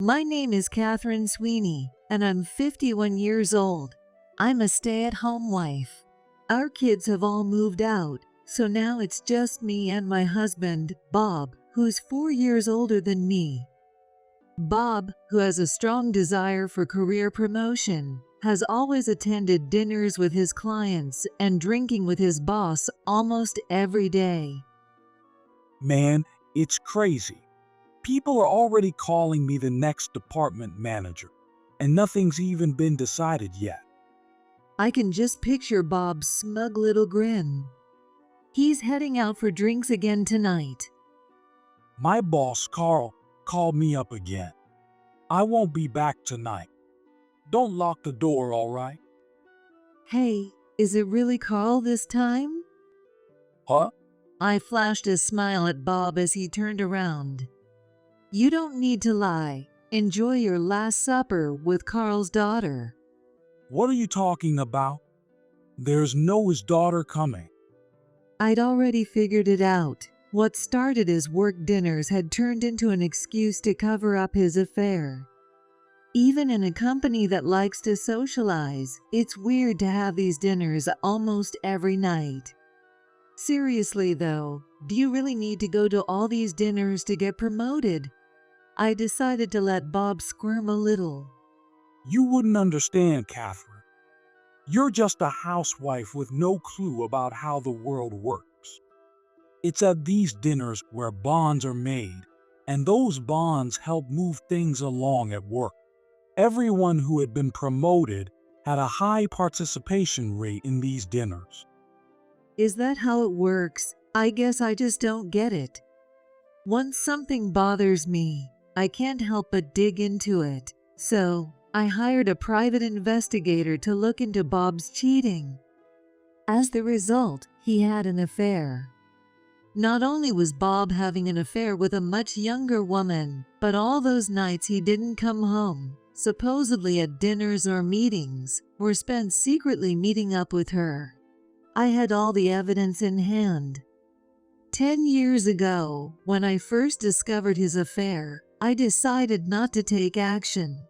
My name is Catherine Sweeney, and I'm 51 years old. I'm a stay-at-home wife. Our kids have all moved out, so now it's just me and my husband, Bob, who's 4 years older than me. Bob, who has a strong desire for career promotion, has always attended dinners with his clients and drinking with his boss almost every day. Man, it's crazy. People are already calling me the next department manager, and nothing's even been decided yet. I can just picture Bob's smug little grin. He's heading out for drinks again tonight. My boss, Carl, called me up again. I won't be back tonight. Don't lock the door, all right? Hey, is it really Carl this time? Huh? I flashed a smile at Bob as he turned around. You don't need to lie. Enjoy your last supper with Carl's daughter. What are you talking about? There's no his daughter coming. I'd already figured it out. What started as work dinners had turned into an excuse to cover up his affair. Even in a company that likes to socialize, it's weird to have these dinners almost every night. Seriously though, do you really need to go to all these dinners to get promoted? I decided to let Bob squirm a little. You wouldn't understand, Catherine. You're just a housewife with no clue about how the world works. It's at these dinners where bonds are made, and those bonds help move things along at work. Everyone who had been promoted had a high participation rate in these dinners. Is that how it works? I guess I just don't get it. Once something bothers me, I can't help but dig into it. So, I hired a private investigator to look into Bob's cheating. As the result, he had an affair. Not only was Bob having an affair with a much younger woman, but all those nights he didn't come home, supposedly at dinners or meetings, were spent secretly meeting up with her. I had all the evidence in hand. 10 years ago, when I first discovered his affair, I decided not to take action.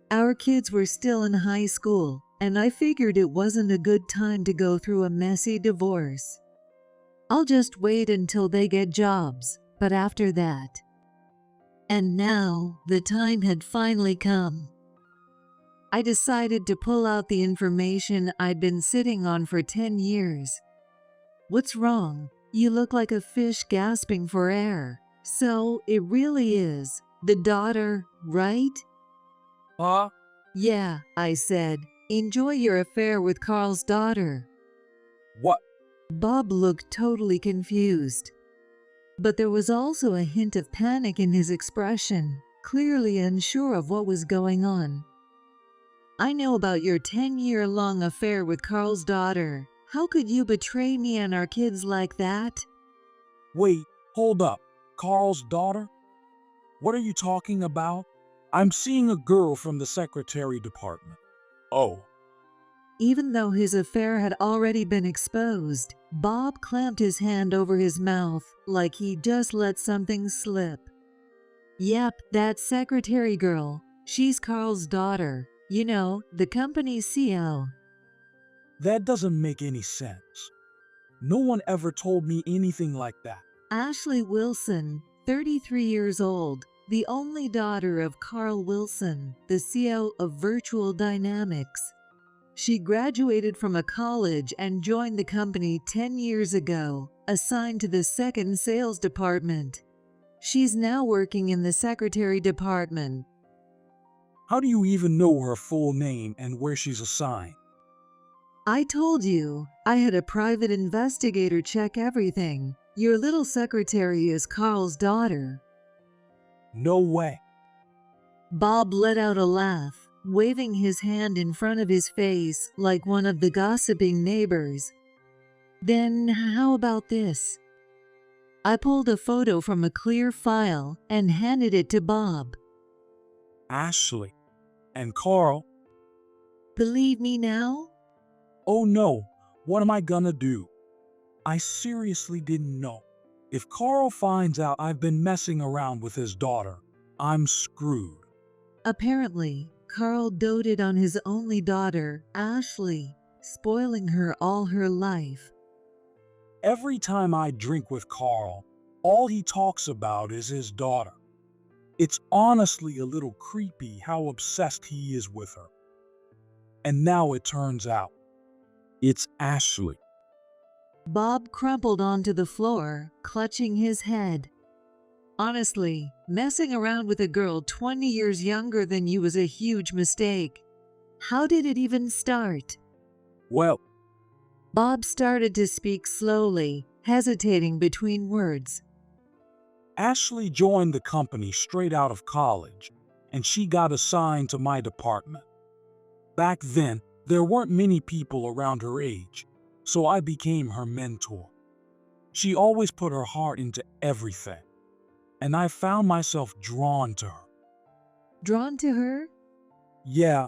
Our kids were still in high school, and I figured it wasn't a good time to go through a messy divorce. I'll just wait until they get jobs, but after that. And now, the time had finally come. I decided to pull out the information I'd been sitting on for 10 years. What's wrong? You look like a fish gasping for air. So, it really is the daughter, right? Huh? Yeah, I said. Enjoy your affair with Carl's daughter. What? Bob looked totally confused. But there was also a hint of panic in his expression, clearly unsure of what was going on. I know about your 10-year-long affair with Carl's daughter. How could you betray me and our kids like that? Wait, hold up. Carl's daughter? What are you talking about? I'm seeing a girl from the secretary department. Oh. Even though his affair had already been exposed, Bob clamped his hand over his mouth like he just let something slip. Yep, that secretary girl. She's Carl's daughter. You know, the company's CEO. That doesn't make any sense. No one ever told me anything like that. Ashley Wilson, 33 years old, the only daughter of Carl Wilson, the CEO of Virtual Dynamics. She graduated from a college and joined the company 10 years ago, assigned to the second sales department. She's now working in the secretary department. How do you even know her full name and where she's assigned? I told you, I had a private investigator check everything. Your little secretary is Carl's daughter. No way. Bob let out a laugh, waving his hand in front of his face like one of the gossiping neighbors. Then how about this? I pulled a photo from a clear file and handed it to Bob. Ashley. And Carl. Believe me now? Oh no, what am I gonna do? I seriously didn't know. If Carl finds out I've been messing around with his daughter, I'm screwed. Apparently, Carl doted on his only daughter, Ashley, spoiling her all her life. Every time I drink with Carl, all he talks about is his daughter. It's honestly a little creepy how obsessed he is with her. And now it turns out, it's Ashley. Bob crumpled onto the floor, clutching his head. Honestly, messing around with a girl 20 years younger than you was a huge mistake. How did it even start? Well, Bob started to speak slowly, hesitating between words. Ashley joined the company straight out of college, and she got assigned to my department. Back then, there weren't many people around her age, so I became her mentor. She always put her heart into everything, and I found myself drawn to her. Drawn to her? Yeah,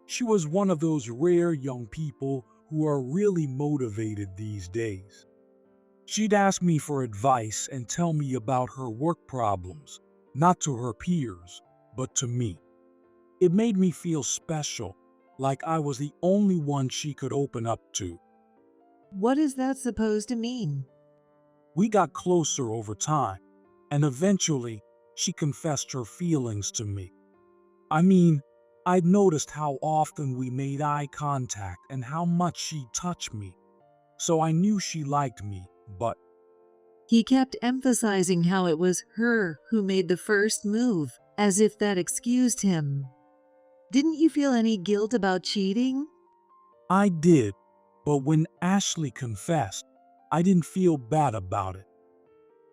she was one of those rare young people who are really motivated these days. She'd ask me for advice and tell me about her work problems, not to her peers, but to me. It made me feel special, like I was the only one she could open up to. What is that supposed to mean? We got closer over time, and eventually, she confessed her feelings to me. I mean, I'd noticed how often we made eye contact and how much she'd touch me, so I knew she liked me, but He kept emphasizing how it was her who made the first move, as if that excused him. Didn't you feel any guilt about cheating? I did. But when Ashley confessed, I didn't feel bad about it.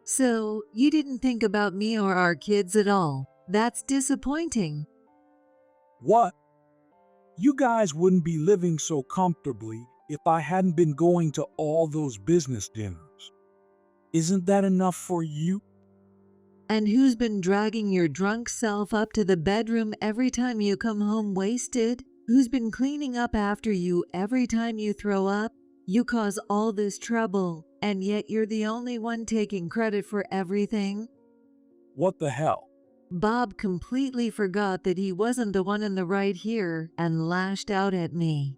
So, you didn't think about me or our kids at all. That's disappointing. What? You guys wouldn't be living so comfortably if I hadn't been going to all those business dinners. Isn't that enough for you? And who's been dragging your drunk self up to the bedroom every time you come home wasted? Who's been cleaning up after you every time you throw up? You cause all this trouble, and yet you're the only one taking credit for everything? What the hell? Bob completely forgot that he wasn't the one in the right here and lashed out at me.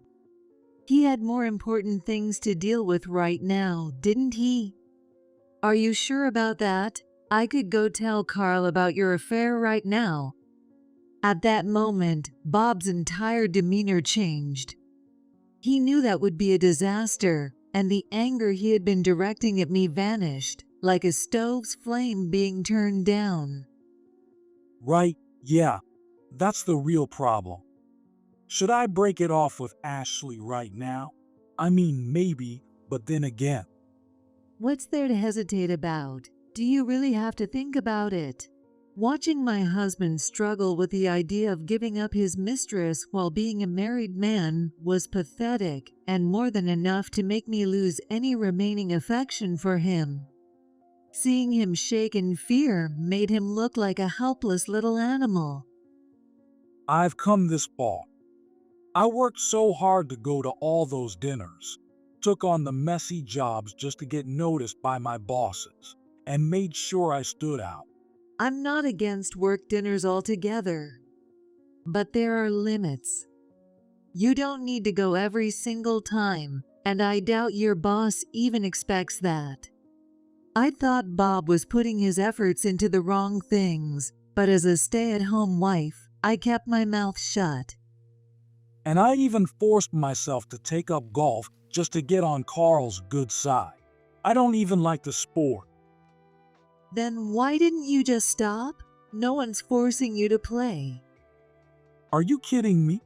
He had more important things to deal with right now, didn't he? Are you sure about that? I could go tell Carl about your affair right now. At that moment, Bob's entire demeanor changed. He knew that would be a disaster, and the anger he had been directing at me vanished, like a stove's flame being turned down. Right, yeah, that's the real problem. Should I break it off with Ashley right now? I mean, maybe, but then again. What's there to hesitate about? Do you really have to think about it? Watching my husband struggle with the idea of giving up his mistress while being a married man was pathetic and more than enough to make me lose any remaining affection for him. Seeing him shake in fear made him look like a helpless little animal. I've come this far. I worked so hard to go to all those dinners, took on the messy jobs just to get noticed by my bosses, and made sure I stood out. I'm not against work dinners altogether, but there are limits. You don't need to go every single time, and I doubt your boss even expects that. I thought Bob was putting his efforts into the wrong things, but as a stay-at-home wife, I kept my mouth shut. And I even forced myself to take up golf just to get on Carl's good side. I don't even like the sport. Then why didn't you just stop? No one's forcing you to play. Are you kidding me?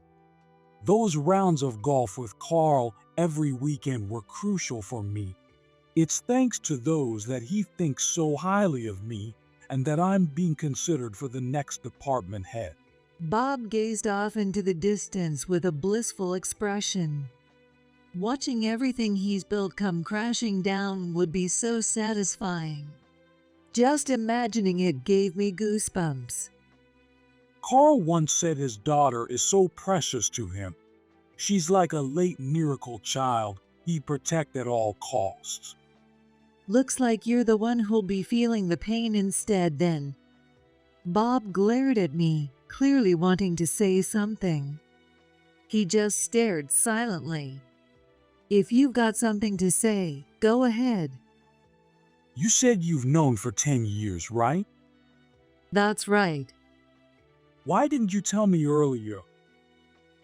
Those rounds of golf with Carl every weekend were crucial for me. It's thanks to those that he thinks so highly of me and that I'm being considered for the next department head. Bob gazed off into the distance with a blissful expression. Watching everything he's built come crashing down would be so satisfying. Just imagining it gave me goosebumps. Carl once said his daughter is so precious to him. She's like a late miracle child he'd protect at all costs. Looks like you're the one who'll be feeling the pain instead then. Bob glared at me, clearly wanting to say something. He just stared silently. If you've got something to say, go ahead. You said you've known for 10 years, right? That's right. Why didn't you tell me earlier?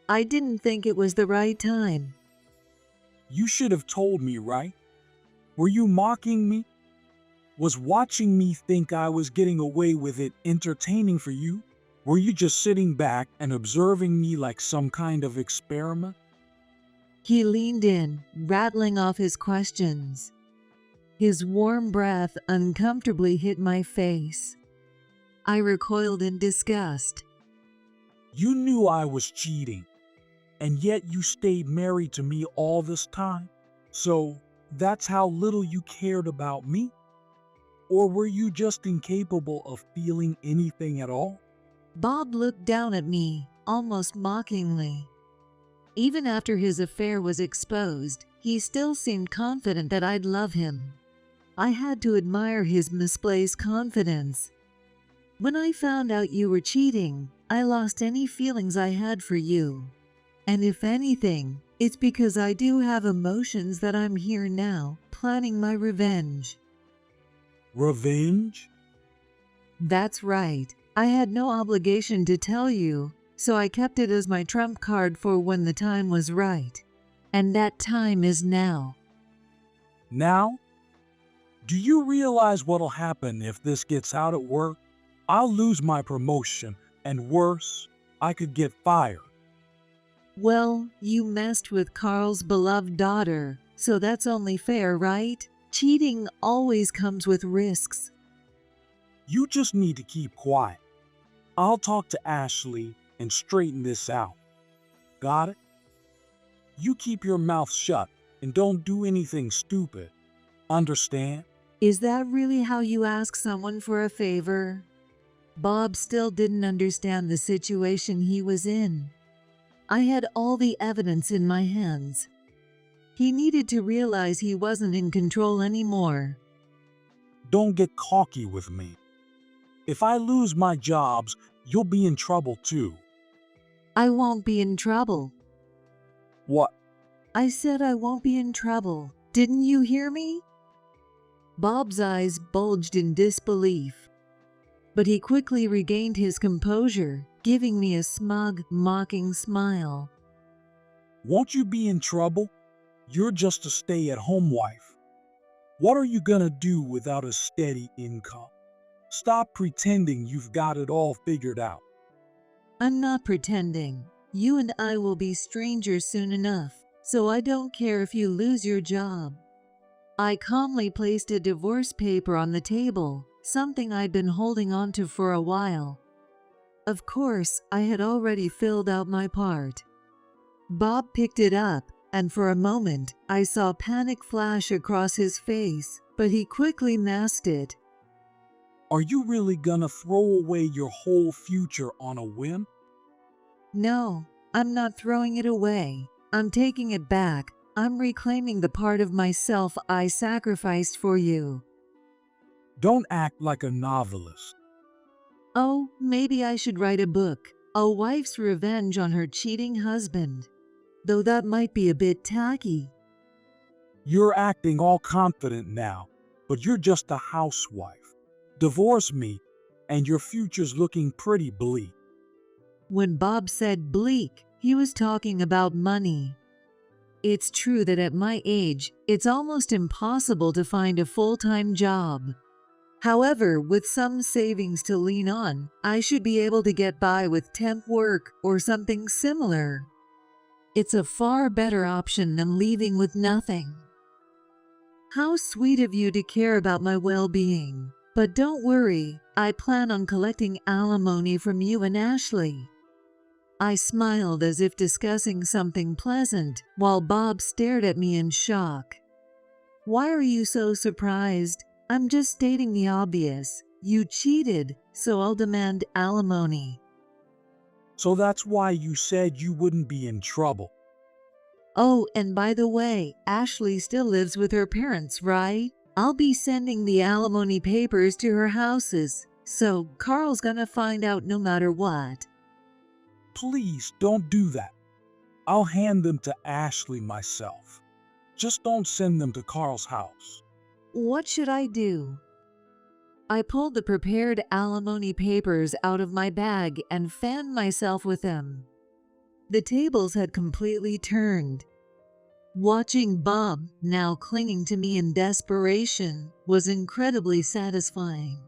I didn't think it was the right time. You should have told me, right? Were you mocking me? Was watching me think I was getting away with it entertaining for you? Were you just sitting back and observing me like some kind of experiment? He leaned in, rattling off his questions. His warm breath uncomfortably hit my face. I recoiled in disgust. You knew I was cheating, and yet you stayed married to me all this time? So that's how little you cared about me? Or were you just incapable of feeling anything at all? Bob looked down at me, almost mockingly. Even after his affair was exposed, he still seemed confident that I'd love him. I had to admire his misplaced confidence. When I found out you were cheating, I lost any feelings I had for you. And if anything, it's because I do have emotions that I'm here now, planning my revenge. Revenge? That's right. I had no obligation to tell you, so I kept it as my trump card for when the time was right. And that time is now. Now? Do you realize what'll happen if this gets out at work? I'll lose my promotion, and worse, I could get fired. Well, you messed with Carl's beloved daughter, so that's only fair, right? Cheating always comes with risks. You just need to keep quiet. I'll talk to Ashley and straighten this out. Got it? You keep your mouth shut and don't do anything stupid. Understand? Is that really how you ask someone for a favor? Bob still didn't understand the situation he was in. I had all the evidence in my hands. He needed to realize he wasn't in control anymore. Don't get cocky with me. If I lose my jobs, you'll be in trouble too. I won't be in trouble. What? I said I won't be in trouble. Didn't you hear me? Bob's eyes bulged in disbelief. But he quickly regained his composure, giving me a smug, mocking smile. Won't you be in trouble? You're just a stay-at-home wife. What are you gonna do without a steady income? Stop pretending you've got it all figured out. I'm not pretending. You and I will be strangers soon enough, so I don't care if you lose your job. I calmly placed a divorce paper on the table, something I'd been holding on to for a while. Of course, I had already filled out my part. Bob picked it up, and for a moment, I saw panic flash across his face, but he quickly masked it. Are you really gonna throw away your whole future on a whim? No, I'm not throwing it away. I'm taking it back. I'm reclaiming the part of myself I sacrificed for you. Don't act like a novelist. Oh, maybe I should write a book. A wife's revenge on her cheating husband. Though that might be a bit tacky. You're acting all confident now, but you're just a housewife. Divorce me, and your future's looking pretty bleak. When Bob said bleak, he was talking about money. It's true that at my age, it's almost impossible to find a full-time job. However, with some savings to lean on, I should be able to get by with temp work or something similar. It's a far better option than leaving with nothing. How sweet of you to care about my well-being. But don't worry, I plan on collecting alimony from you and Ashley. I smiled as if discussing something pleasant, while Bob stared at me in shock. Why are you so surprised? I'm just stating the obvious. You cheated, so I'll demand alimony. So that's why you said you wouldn't be in trouble. Oh, and by the way, Ashley still lives with her parents, right? I'll be sending the alimony papers to her houses, So Carl's gonna find out no matter what. Please don't do that. I'll hand them to Ashley myself. Just don't send them to Carl's house. What should I do? I pulled the prepared alimony papers out of my bag and fanned myself with them. The tables had completely turned. Watching Bob, now clinging to me in desperation, was incredibly satisfying.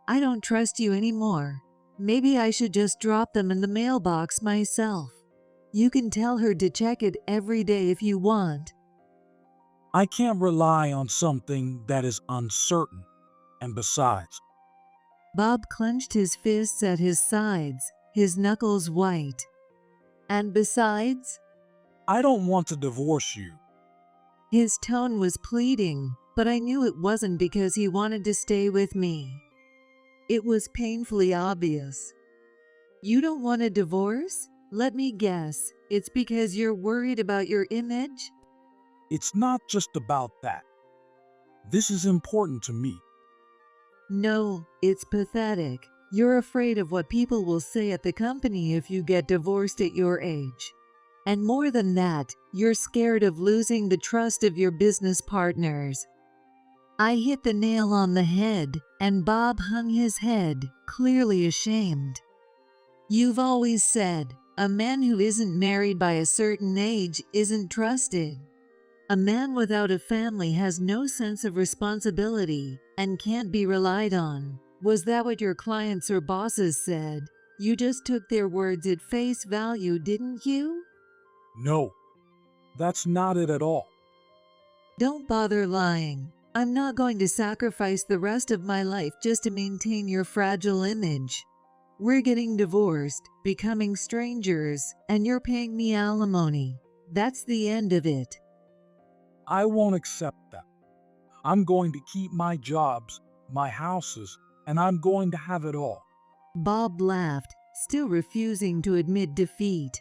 I don't trust you anymore. Maybe I should just drop them in the mailbox myself. You can tell her to check it every day if you want. I can't rely on something that is uncertain. And besides, Bob clenched his fists at his sides, his knuckles white. And besides? I don't want to divorce you. His tone was pleading, but I knew it wasn't because he wanted to stay with me. It was painfully obvious. You don't want a divorce? Let me guess, it's because you're worried about your image? It's not just about that. This is important to me. No, it's pathetic. You're afraid of what people will say at the company if you get divorced at your age. And more than that, you're scared of losing the trust of your business partners. I hit the nail on the head, and Bob hung his head, clearly ashamed. You've always said, a man who isn't married by a certain age isn't trusted. A man without a family has no sense of responsibility and can't be relied on. Was that what your clients or bosses said? You just took their words at face value, didn't you? No, that's not it at all. Don't bother lying. I'm not going to sacrifice the rest of my life just to maintain your fragile image. We're getting divorced, becoming strangers, and you're paying me alimony. That's the end of it. I won't accept that. I'm going to keep my jobs, my houses, and I'm going to have it all. Bob laughed, still refusing to admit defeat.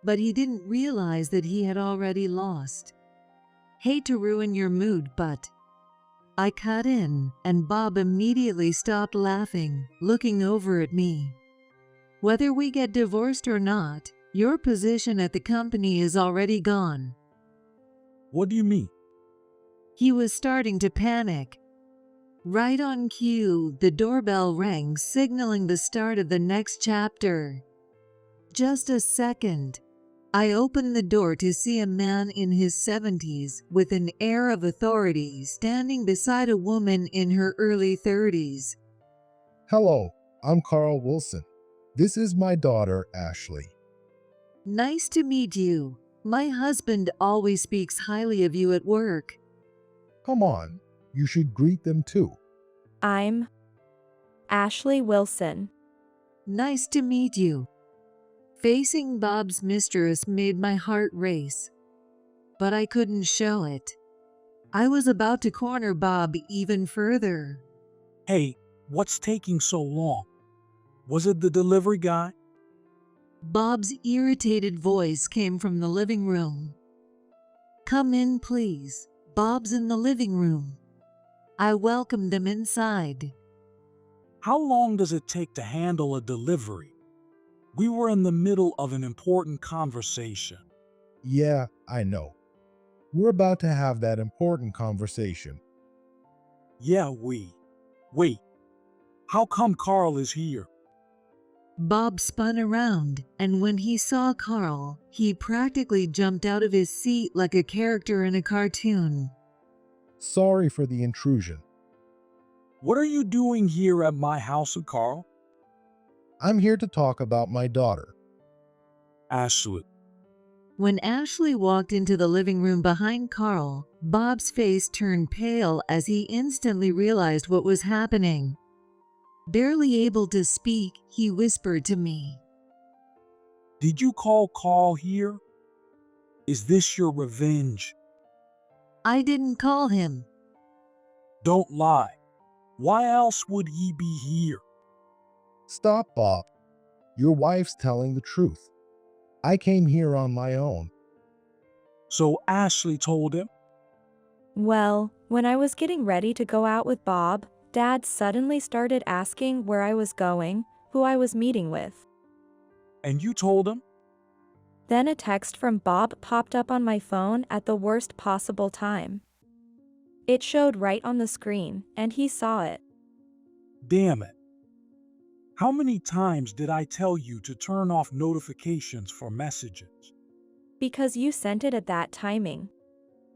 But he didn't realize that he had already lost. Hate to ruin your mood, but... I cut in, and Bob immediately stopped laughing, looking over at me. Whether we get divorced or not, your position at the company is already gone. What do you mean? He was starting to panic. Right on cue, the doorbell rang, signaling the start of the next chapter. Just a second. I opened the door to see a man in his 70s with an air of authority standing beside a woman in her early 30s. Hello, I'm Carl Wilson. This is my daughter, Ashley. Nice to meet you. My husband always speaks highly of you at work. Come on, you should greet them too. I'm Ashley Wilson. Nice to meet you. Facing Bob's mistress made my heart race, but I couldn't show it. I was about to corner Bob even further. Hey, what's taking so long? Was it the delivery guy? Bob's irritated voice came from the living room. Come in, please. Bob's in the living room. I welcomed him inside. How long does it take to handle a delivery? We were in the middle of an important conversation. Yeah, I know. We're about to have that important conversation. Yeah, Wait, how come Carl is here? Bob spun around, and when he saw Carl, he practically jumped out of his seat like a character in a cartoon. Sorry for the intrusion. What are you doing here at my house, Carl? I'm here to talk about my daughter. Ashley. When Ashley walked into the living room behind Carl, Bob's face turned pale as he instantly realized what was happening. Barely able to speak, he whispered to me. Did you call Carl here? Is this your revenge? I didn't call him. Don't lie. Why else would he be here? Stop, Bob. Your wife's telling the truth. I came here on my own. So Ashley told him? Well, when I was getting ready to go out with Bob, Dad suddenly started asking where I was going, who I was meeting with. And you told him? Then a text from Bob popped up on my phone at the worst possible time. It showed right on the screen, and he saw it. Damn it. How many times did I tell you to turn off notifications for messages? Because you sent it at that timing.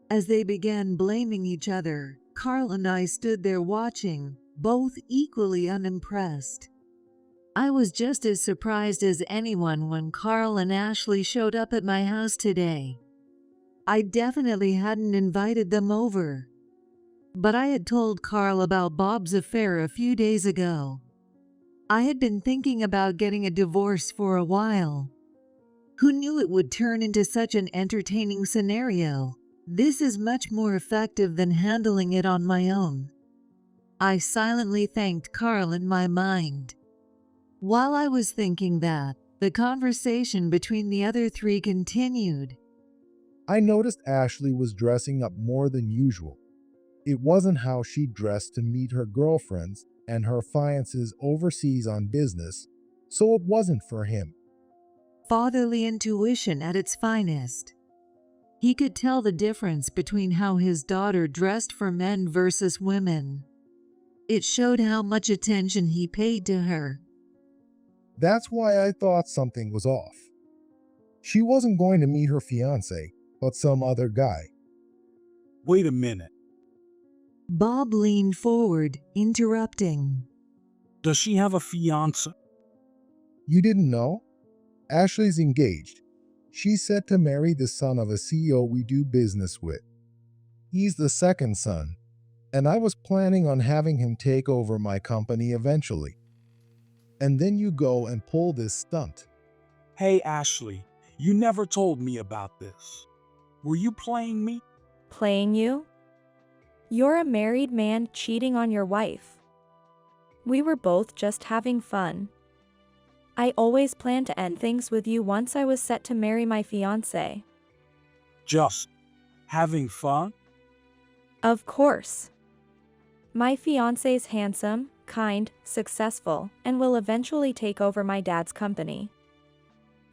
As they began blaming each other, Carl and I stood there watching, both equally unimpressed. I was just as surprised as anyone when Carl and Ashley showed up at my house today. I definitely hadn't invited them over. But I had told Carl about Bob's affair a few days ago. I had been thinking about getting a divorce for a while. Who knew it would turn into such an entertaining scenario? This is much more effective than handling it on my own. I silently thanked Carl in my mind. While I was thinking that, the conversation between the other three continued. I noticed Ashley was dressing up more than usual. It wasn't how she dressed to meet her girlfriends and her fiancés overseas on business, so it wasn't for him. Fatherly intuition at its finest. He could tell the difference between how his daughter dressed for men versus women. It showed how much attention he paid to her. That's why I thought something was off. She wasn't going to meet her fiancé, but some other guy. Wait a minute. Bob leaned forward, interrupting. Does she have a fiancé? You didn't know? Ashley's engaged. She's set to marry the son of a CEO we do business with. He's the second son, and I was planning on having him take over my company eventually. And then you go and pull this stunt. Hey, Ashley, you never told me about this. Were you playing me? Playing you? You're a married man cheating on your wife. We were both just having fun. I always planned to end things with you once I was set to marry my fiancé. Just having fun? Of course. My fiancé's handsome, kind, successful, and will eventually take over my dad's company.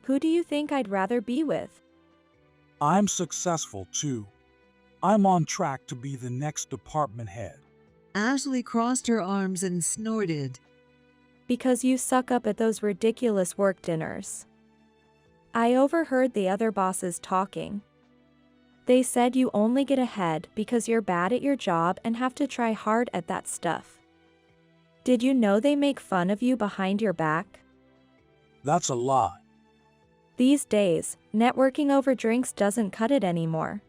Who do you think I'd rather be with? I'm successful too. I'm on track to be the next department head. Ashley crossed her arms and snorted. Because you suck up at those ridiculous work dinners. I overheard the other bosses talking. They said you only get ahead because you're bad at your job and have to try hard at that stuff. Did you know they make fun of you behind your back? That's a lie. These days, networking over drinks doesn't cut it anymore.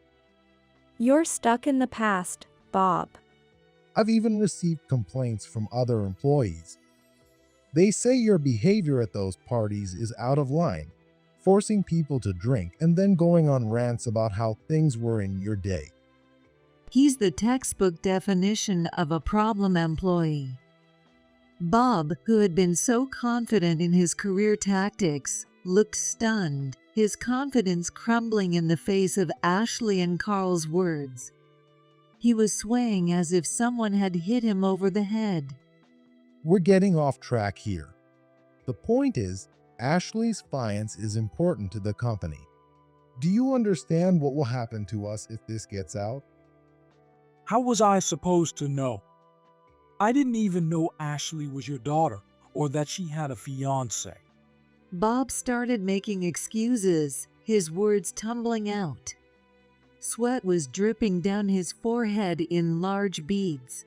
You're stuck in the past, Bob. I've even received complaints from other employees. They say your behavior at those parties is out of line, forcing people to drink and then going on rants about how things were in your day. He's the textbook definition of a problem employee. Bob, who had been so confident in his career tactics, looked stunned, his confidence crumbling in the face of Ashley and Carl's words. He was swaying as if someone had hit him over the head. We're getting off track here. The point is, Ashley's fiance is important to the company. Do you understand what will happen to us if this gets out? How was I supposed to know? I didn't even know Ashley was your daughter or that she had a fiancé. Bob started making excuses, his words tumbling out. Sweat was dripping down his forehead in large beads.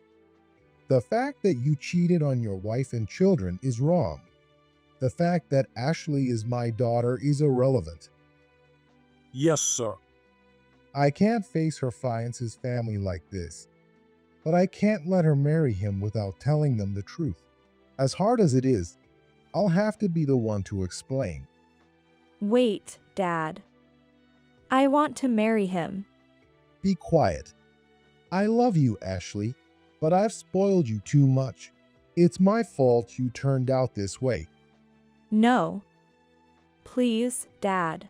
The fact that you cheated on your wife and children is wrong. The fact that Ashley is my daughter is irrelevant. Yes, sir. I can't face her fiance's family like this, but I can't let her marry him without telling them the truth. As hard as it is, I'll have to be the one to explain. Wait, Dad. I want to marry him. Be quiet. I love you, Ashley, but I've spoiled you too much. It's my fault you turned out this way. No. Please, Dad.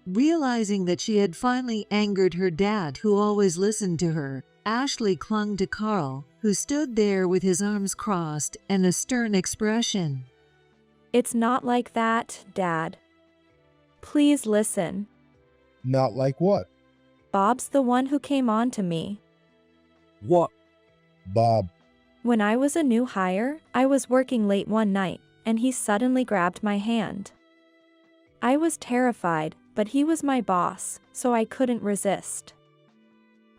Realizing that she had finally angered her dad, who always listened to her, Ashley clung to Carl, who who stood there with his arms crossed and a stern expression. It's not like that, Dad. Please listen. Not like what? Bob's the one who came on to me. What? Bob. When I was a new hire, I was working late one night, and he suddenly grabbed my hand. I was terrified, but he was my boss, so I couldn't resist.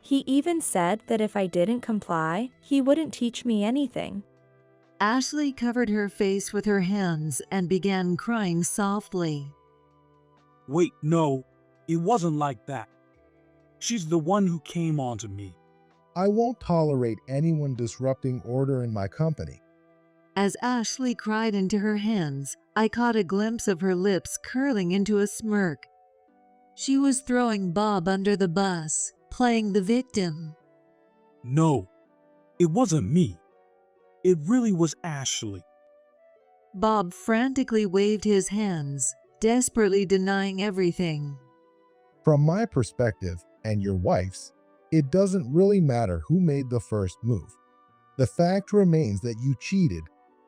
He even said that if I didn't comply, he wouldn't teach me anything. Ashley covered her face with her hands and began crying softly. Wait, no, it wasn't like that. She's the one who came on to me. I won't tolerate anyone disrupting order in my company. As Ashley cried into her hands, I caught a glimpse of her lips curling into a smirk. She was throwing Bob under the bus, playing the victim. No, it wasn't me. It really was Ashley. Bob frantically waved his hands, desperately denying everything. From my perspective, and your wife's, it doesn't really matter who made the first move. The fact remains that you cheated,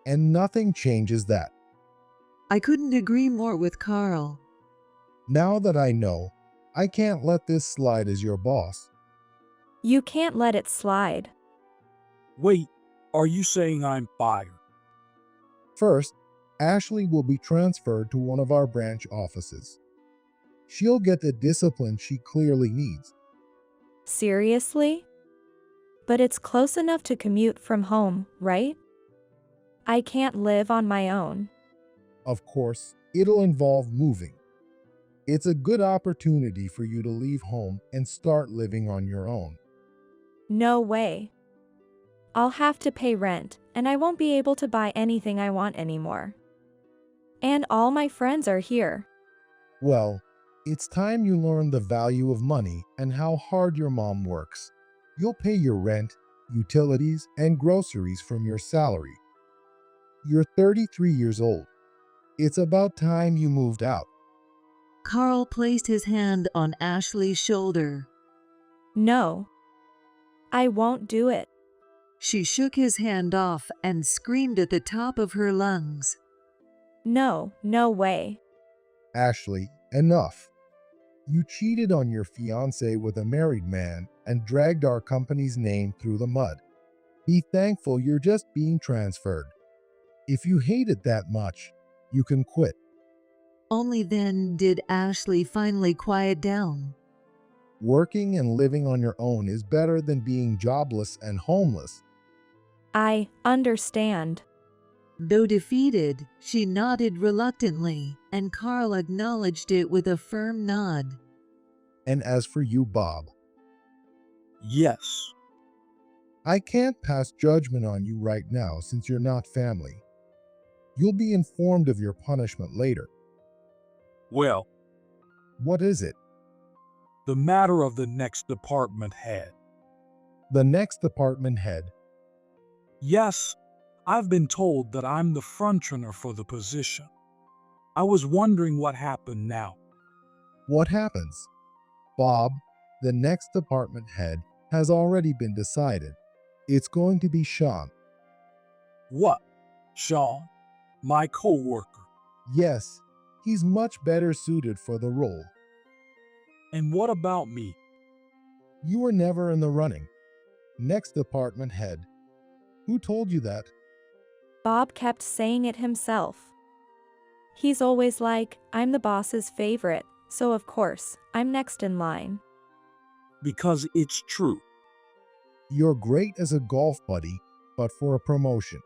and nothing changes that. I couldn't agree more with Carl. Now that I know, I can't let this slide as your boss. You can't let it slide. Wait, are you saying I'm fired? First, Ashley will be transferred to one of our branch offices. She'll get the discipline she clearly needs. Seriously? But it's close enough to commute from home, right? I can't live on my own. Of course, it'll involve moving. It's a good opportunity for you to leave home and start living on your own. No way. I'll have to pay rent, and I won't be able to buy anything I want anymore. And all my friends are here. Well, it's time you learn the value of money and how hard your mom works. You'll pay your rent, utilities, and groceries from your salary. You're 33 years old. It's about time you moved out. Carl placed his hand on Ashley's shoulder. No. I won't do it. She shook his hand off and screamed at the top of her lungs. No, no way. Ashley, enough. You cheated on your fiancé with a married man and dragged our company's name through the mud. Be thankful you're just being transferred. If you hate it that much, you can quit. Only then did Ashley finally quiet down. Working and living on your own is better than being jobless and homeless. I understand. Though defeated, she nodded reluctantly, and Carl acknowledged it with a firm nod. And as for you, Bob, Yes. I can't pass judgment on you right now since you're not family. You'll be informed of your punishment later. Well, What is it? the matter of the next department head. The next department head. Yes, I've been told that I'm the frontrunner for the position. I was wondering what happened now. What happens? Bob, the next department head, has already been decided. It's going to be Sean. What? Sean? My co-worker. Yes, he's much better suited for the role. And what about me? You were never in the running. Next department head. Who told you that? Bob kept saying it himself. He's always like, I'm the boss's favorite, so of course, I'm next in line. Because it's true. You're great as a golf buddy, but for a promotion,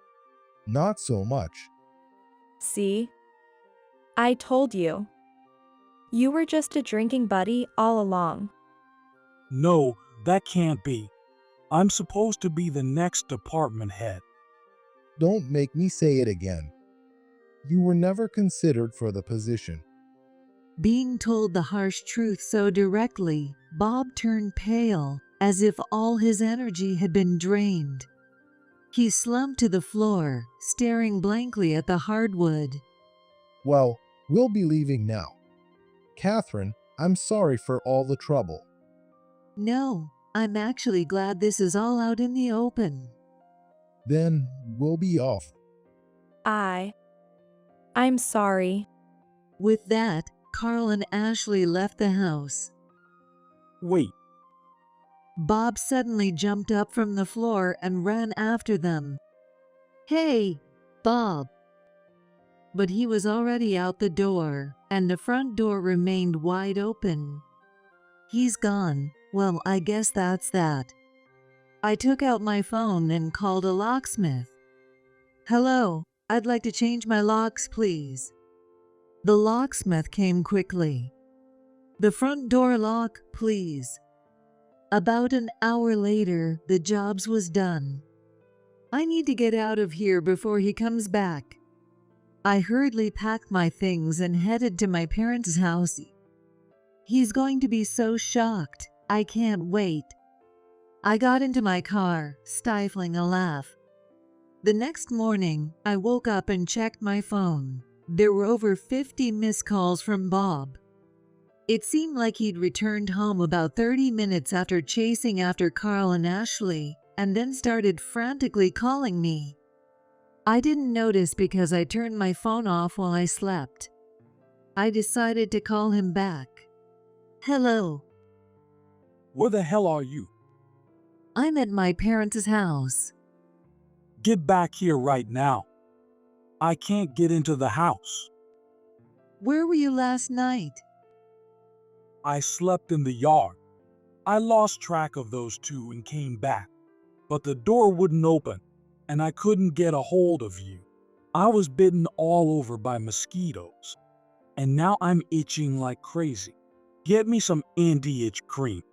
not so much. See? I told you. You were just a drinking buddy all along. No, that can't be. I'm supposed to be the next department head. Don't make me say it again. You were never considered for the position. Being told the harsh truth so directly, Bob turned pale, as if all his energy had been drained. He slumped to the floor, staring blankly at the hardwood. Well, we'll be leaving now. Catherine, I'm sorry for all the trouble. No, I'm actually glad this is all out in the open. Then we'll be off. I'm sorry. With that, Carl and Ashley left the house. Wait, Bob suddenly jumped up from the floor and ran after them. Hey, Bob! But he was already out the door, and the front door remained wide open. He's gone. Well, I guess that's that. I took out my phone and called a locksmith. Hello, I'd like to change my locks, please. The locksmith came quickly. The front door lock, please. About an hour later, the jobs was done. I need to get out of here before he comes back. I hurriedly packed my things and headed to my parents' house. He's going to be so shocked. I can't wait. I got into my car, stifling a laugh. The next morning, I woke up and checked my phone. There were over 50 missed calls from Bob. It seemed like he'd returned home about 30 minutes after chasing after Carl and Ashley, and then started frantically calling me. I didn't notice because I turned my phone off while I slept. I decided to call him back. Hello, where the hell are you? I'm at my parents' house. Get back here right now. I can't get into the house. Where were you last night? I slept in the yard. I lost track of those two and came back, but the door wouldn't open, and I couldn't get a hold of you. I was bitten all over by mosquitoes, and now I'm itching like crazy. Get me some anti-itch cream.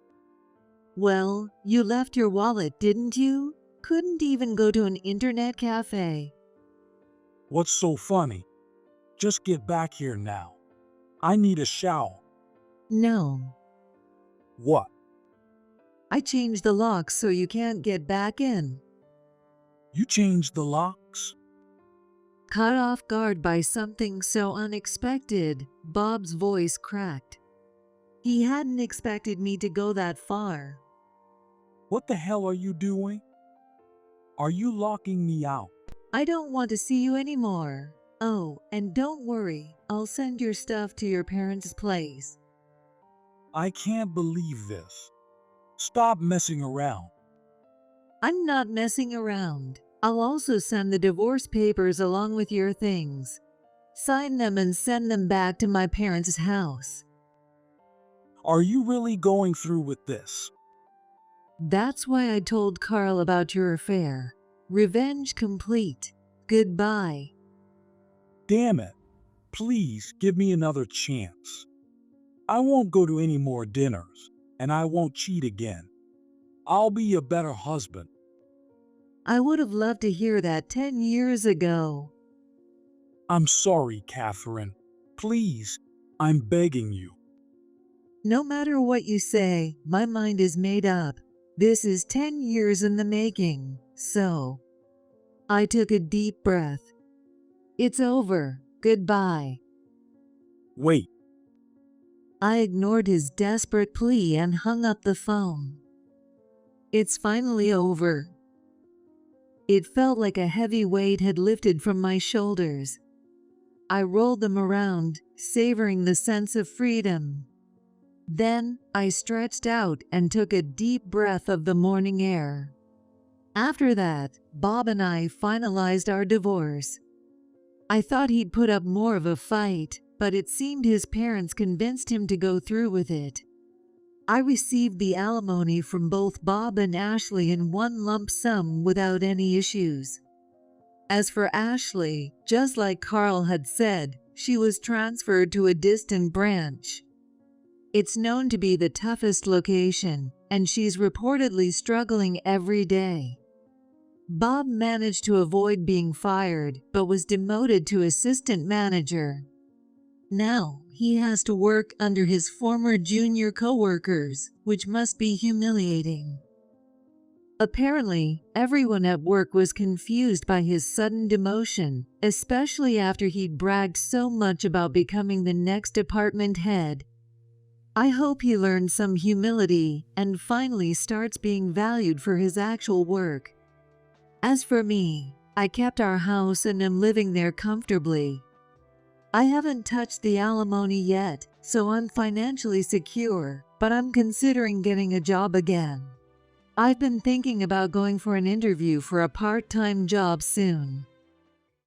Well, you left your wallet, didn't you? Couldn't even go to an internet cafe. What's so funny? Just get back here now. I need a shower. No, What? I changed the locks so you can't get back in. You changed the locks? Caught off guard by something so unexpected, Bob's voice cracked. He hadn't expected me to go that far. What the hell are you doing? Are you locking me out? I don't want to see you anymore. Oh, and don't worry, I'll send your stuff to your parents' place. I can't believe this. Stop messing around. I'm not messing around. I'll also send the divorce papers along with your things. Sign them and send them back to my parents' house. Are you really going through with this? That's why I told Carl about your affair. Revenge complete. Goodbye. Damn it. Please give me another chance. I won't go to any more dinners, and I won't cheat again. I'll be a better husband. I would have loved to hear that 10 years ago. I'm sorry, Catherine. Please, I'm begging you. No matter what you say, my mind is made up. This is 10 years in the making, so. I took a deep breath. It's over. Goodbye. Wait, I ignored his desperate plea and hung up the phone. It's finally over. It felt like a heavy weight had lifted from my shoulders. I rolled them around, savoring the sense of freedom. Then I stretched out and took a deep breath of the morning air. After that, Bob and I finalized our divorce. I thought he'd put up more of a fight, but it seemed his parents convinced him to go through with it. I received the alimony from both Bob and Ashley in one lump sum without any issues. As for Ashley, just like Carl had said, she was transferred to a distant branch. It's known to be the toughest location, and she's reportedly struggling every day. Bob managed to avoid being fired, but was demoted to assistant manager. Now, he has to work under his former junior coworkers, which must be humiliating. Apparently, everyone at work was confused by his sudden demotion, especially after he'd bragged so much about becoming the next department head. I hope he learns some humility and finally starts being valued for his actual work. As for me, I kept our house and am living there comfortably. I haven't touched the alimony yet, so I'm financially secure, but I'm considering getting a job again. I've been thinking about going for an interview for a part-time job soon.